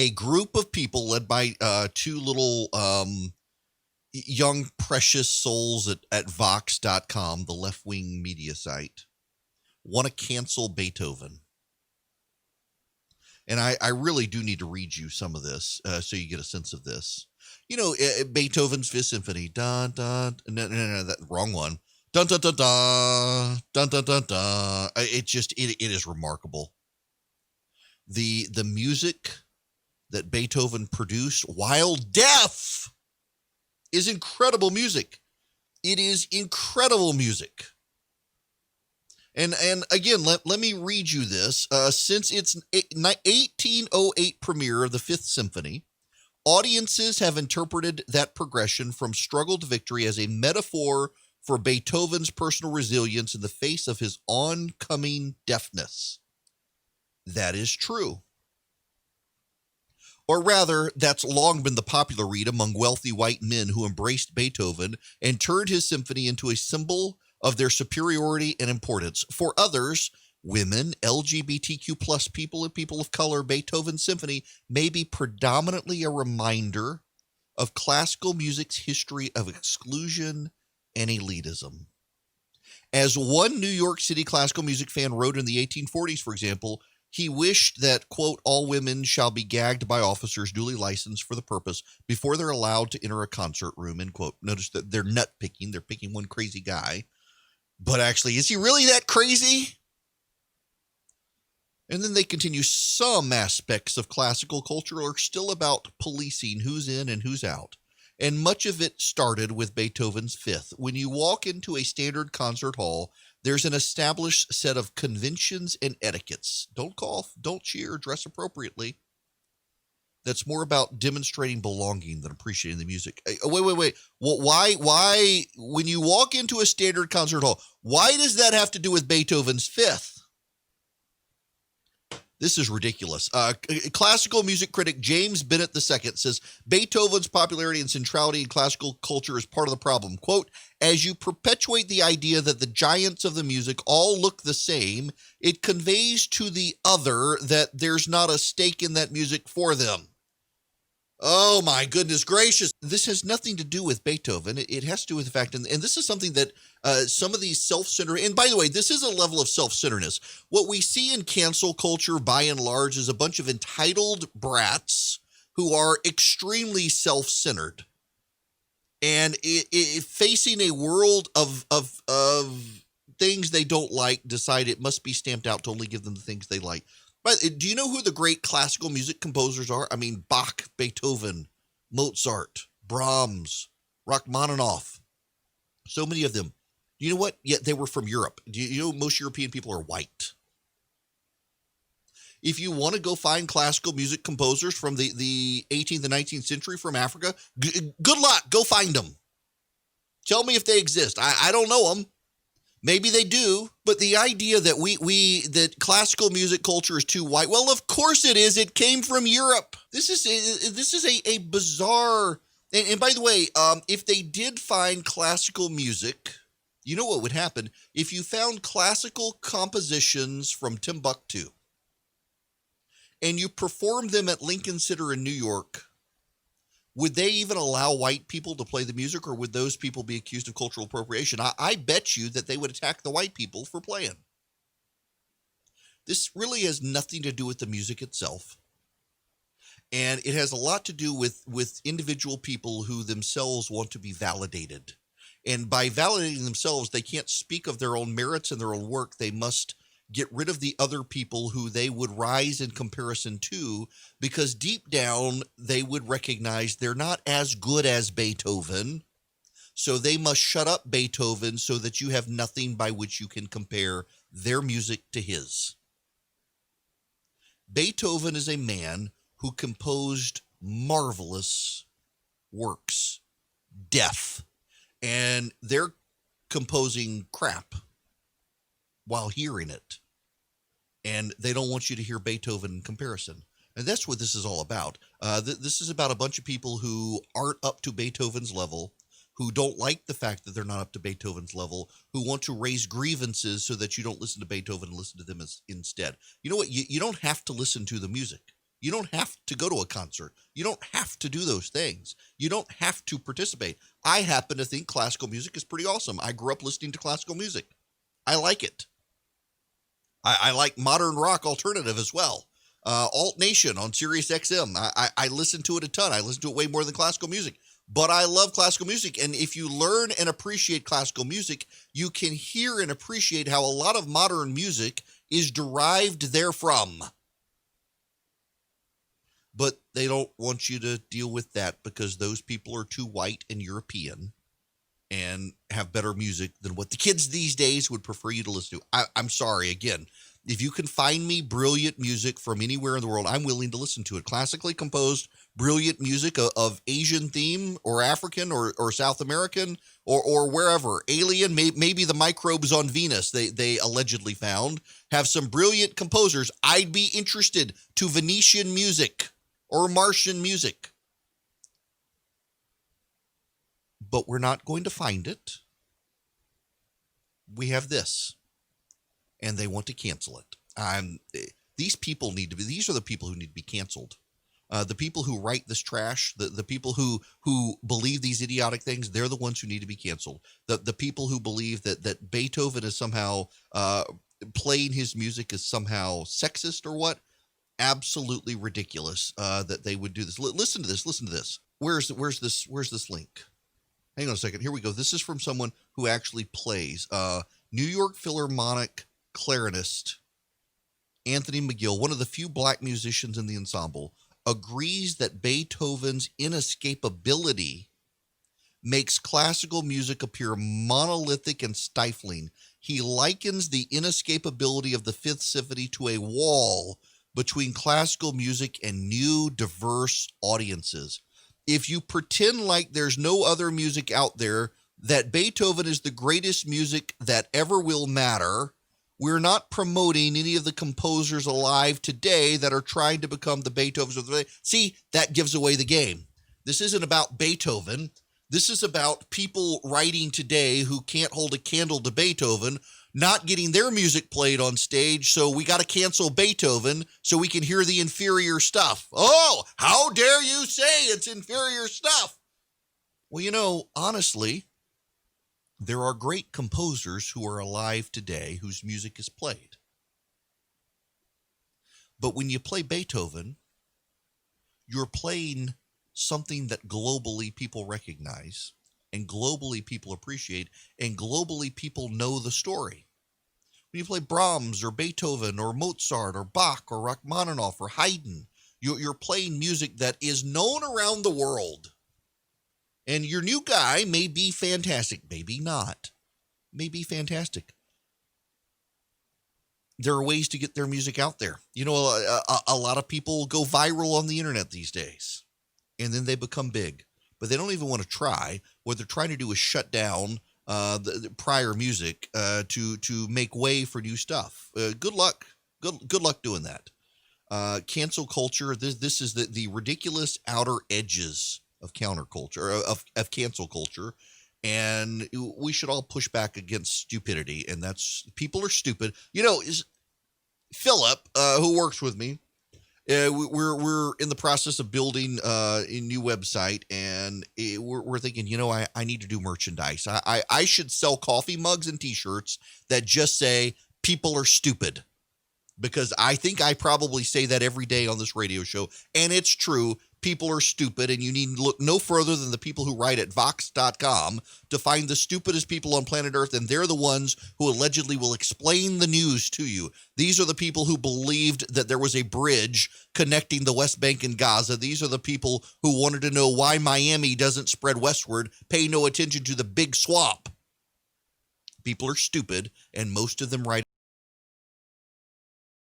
A group of people led by two little young, precious souls at Vox.com, the left wing media site, want to cancel Beethoven. And I really do need to read you some of this so you get a sense of this. You know, Beethoven's Fifth Symphony. Dun, dun, no, that wrong one. Dun, dun, dun, dun, dun, dun, dun, dun. It is remarkable. The music that Beethoven produced while deaf is incredible music. It is incredible music. And again, let me read you this. Since its 1808 premiere of the Fifth Symphony, audiences have interpreted that progression from struggle to victory as a metaphor for Beethoven's personal resilience in the face of his oncoming deafness. That is true. Or rather, that's long been the popular read among wealthy white men who embraced Beethoven and turned his symphony into a symbol of their superiority and importance. For others, women, LGBTQ plus people, and people of color, Beethoven's symphony may be predominantly a reminder of classical music's history of exclusion and elitism. As one New York City classical music fan wrote in the 1840s, for example, he wished that, quote, all women shall be gagged by officers duly licensed for the purpose before they're allowed to enter a concert room, end quote. Notice that they're nut picking. They're picking one crazy guy. But actually, is he really that crazy? And then they continue, some aspects of classical culture are still about policing who's in and who's out. And much of it started with Beethoven's Fifth. When you walk into a standard concert hall, there's an established set of conventions and etiquettes. Don't cough, don't cheer, dress appropriately. That's more about demonstrating belonging than appreciating the music. Wait. Well, why, when you walk into a standard concert hall, why does that have to do with Beethoven's Fifth? This is ridiculous. Classical music critic James Bennett II says Beethoven's popularity and centrality in classical culture is part of the problem. Quote, as you perpetuate the idea that the giants of the music all look the same, it conveys to the other that there's not a stake in that music for them. Oh my goodness gracious. This has nothing to do with Beethoven. It has to do with the fact, and this is something that some of these self-centered, and by the way, this is a level of self-centeredness. What we see in cancel culture by and large is a bunch of entitled brats who are extremely self-centered. And facing a world of things they don't like, decide it must be stamped out to only give them the things they like. But do you know who the great classical music composers are? I mean, Bach, Beethoven, Mozart, Brahms, Rachmaninoff. So many of them. You know what? Yet they were from Europe. Do you know most European people are white? If you want to go find classical music composers from the 18th and 19th century from Africa, good luck. Go find them. Tell me if they exist. I don't know them. Maybe they do, but the idea that that classical music culture is too white, well, of course it is. It came from Europe. This is a bizarre. And by the way, if they did find classical music, you know what would happen if you found classical compositions from Timbuktu and you performed them at Lincoln Center in New York. Would they even allow white people to play the music, or would those people be accused of cultural appropriation? I bet you that they would attack the white people for playing. This really has nothing to do with the music itself. And it has a lot to do with individual people who themselves want to be validated. And by validating themselves, they can't speak of their own merits and their own work. They must get rid of the other people who they would rise in comparison to, because deep down they would recognize they're not as good as Beethoven. So they must shut up Beethoven so that you have nothing by which you can compare their music to his. Beethoven is a man who composed marvelous works, deaf, and they're composing crap while hearing it. And they don't want you to hear Beethoven in comparison. And that's what this is all about. This is about a bunch of people who aren't up to Beethoven's level, who don't like the fact that they're not up to Beethoven's level, who want to raise grievances so that you don't listen to Beethoven and listen to them instead. You know what? You don't have to listen to the music. You don't have to go to a concert. You don't have to do those things. You don't have to participate. I happen to think classical music is pretty awesome. I grew up listening to classical music. I like it. I like modern rock alternative as well. Alt Nation on Sirius XM. I listen to it a ton. I listen to it way more than classical music. But I love classical music. And if you learn and appreciate classical music, you can hear and appreciate how a lot of modern music is derived therefrom. But they don't want you to deal with that because those people are too white and European and have better music than what the kids these days would prefer you to listen to. I'm sorry, again, if you can find me brilliant music from anywhere in the world, I'm willing to listen to it. Classically composed, brilliant music of Asian theme or African or South American or wherever. Alien, maybe the microbes on Venus they allegedly found, have some brilliant composers. I'd be interested to Venetian music or Martian music. But we're not going to find it. We have this. And they want to cancel it. These people need to be, these are the people who need to be canceled. The people who write this trash, the people who believe these idiotic things, they're the ones who need to be canceled. The people who believe that Beethoven is somehow playing his music is somehow sexist or what? Absolutely ridiculous that they would do this. Listen to this. Listen to this. Where's this link? Hang on a second. Here we go. This is from someone who actually plays. New York Philharmonic clarinist Anthony McGill, one of the few black musicians in the ensemble, agrees that Beethoven's inescapability makes classical music appear monolithic and stifling. He likens the inescapability of the Fifth Symphony to a wall between classical music and new, diverse audiences. If you pretend like there's no other music out there, that Beethoven is the greatest music that ever will matter, we're not promoting any of the composers alive today that are trying to become the Beethovens of the day. See, that gives away the game. This isn't about Beethoven. This is about people writing today who can't hold a candle to Beethoven, not getting their music played on stage, so we got to cancel Beethoven so we can hear the inferior stuff. Oh, how dare you say it's inferior stuff? Well, honestly, there are great composers who are alive today whose music is played. But when you play Beethoven, you're playing something that globally people recognize and globally people appreciate and globally people know the story. When you play Brahms or Beethoven or Mozart or Bach or Rachmaninoff or Haydn, you're playing music that is known around the world. And your new guy may be fantastic, maybe not, may be fantastic. There are ways to get their music out there. A lot of people go viral on the internet these days, and then they become big. But they don't even want to try. What they're trying to do is shut down the prior music to make way for new stuff. Good luck. Good luck doing that. Cancel culture. This is the ridiculous outer edges of counterculture, of cancel culture, and we should all push back against stupidity. And that's, people are stupid. Is Philip, who works with me, we're in the process of building a new website, and we're thinking, I need to do merchandise. I should sell coffee mugs and T-shirts that just say "people are stupid," because I think I probably say that every day on this radio show, and it's true. People are stupid, and you need to look no further than the people who write at Vox.com to find the stupidest people on planet Earth, and they're the ones who allegedly will explain the news to you. These are the people who believed that there was a bridge connecting the West Bank and Gaza. These are the people who wanted to know why Miami doesn't spread westward, pay no attention to the big swamp. People are stupid, and most of them write